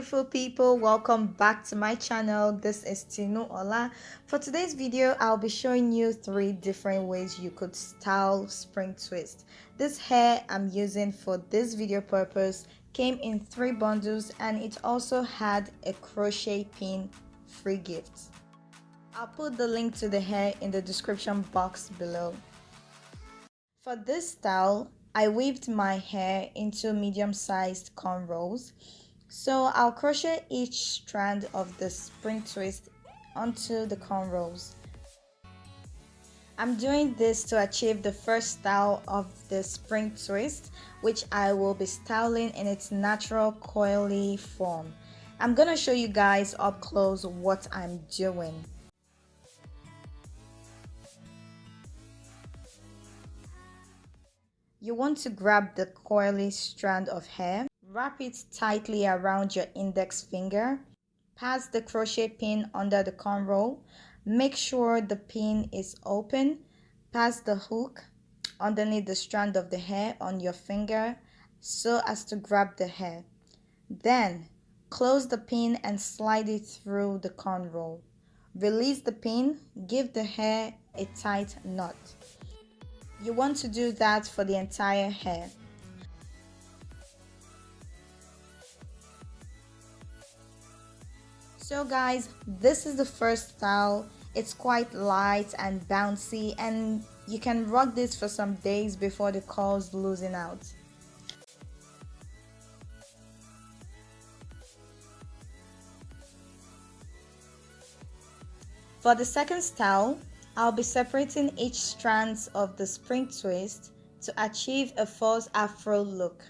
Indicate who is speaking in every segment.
Speaker 1: beautiful people, welcome back to my channel. This is ThisisTinuola. For today's video, I'll be showing you 3 different ways you could style spring twist. This hair I'm using for this video purpose came in 3 bundles and it also had a crochet pin free gift. I'll put the link to the hair in the description box below. For this style, I weaved my hair into medium-sized cornrows. So I'll crochet each strand of the spring twist onto the cornrows. I'm doing this to achieve the first style of the spring twist, which I will be styling in its natural coily form. I'm gonna show you guys up close what I'm doing. You want to grab the coily strand of hair, wrap it tightly around your index finger, pass the crochet pin under the cornrow, make sure the pin is open, pass the hook underneath the strand of the hair on your finger so as to grab the hair. Then, close the pin and slide it through the cornrow. Release the pin, give the hair a tight knot. You want to do that for the entire hair. So guys, this is the first style. It's quite light and bouncy and you can rock this for some days before the curls loosen out. For the second style, I'll be separating each strands of the spring twist to achieve a false afro look.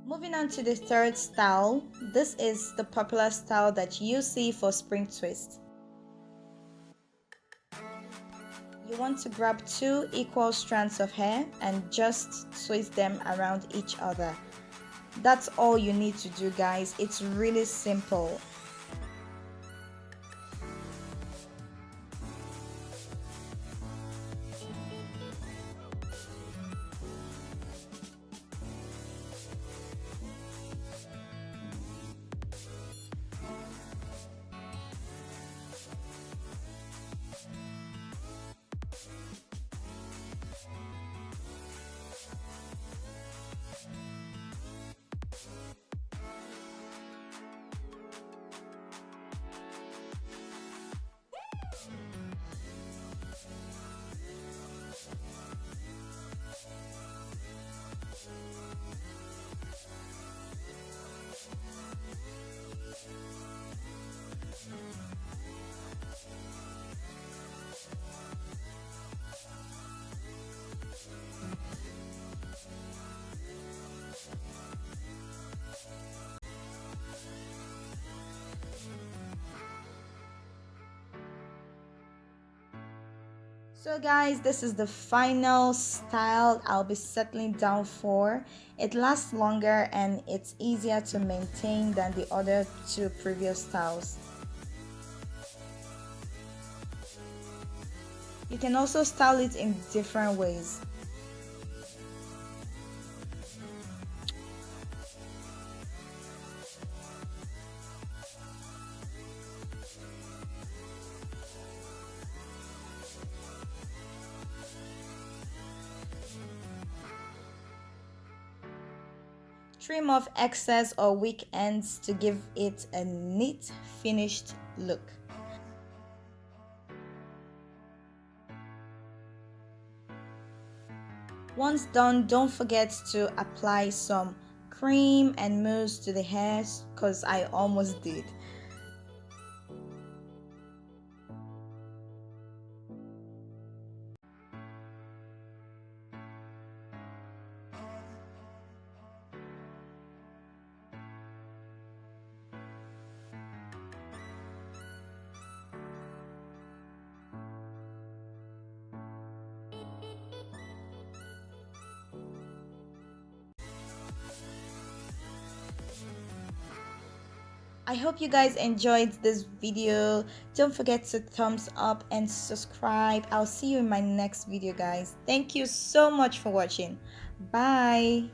Speaker 1: Moving on to the third style, this is the popular style that you see for spring twist. You want to grab 2 equal strands of hair and just twist them around each other. That's all you need to do, guys. It's really simple. So guys, this is the final style I'll be settling down for. It lasts longer and it's easier to maintain than the other 2 previous styles. You can also style it in different ways. Trim off excess or weak ends to give it a neat, finished look. Once done, don't forget to apply some cream and mousse to the hair because I almost did. I hope you guys enjoyed this video. Don't forget to thumbs up and subscribe. I'll see you in my next video, guys. Thank you so much for watching. Bye.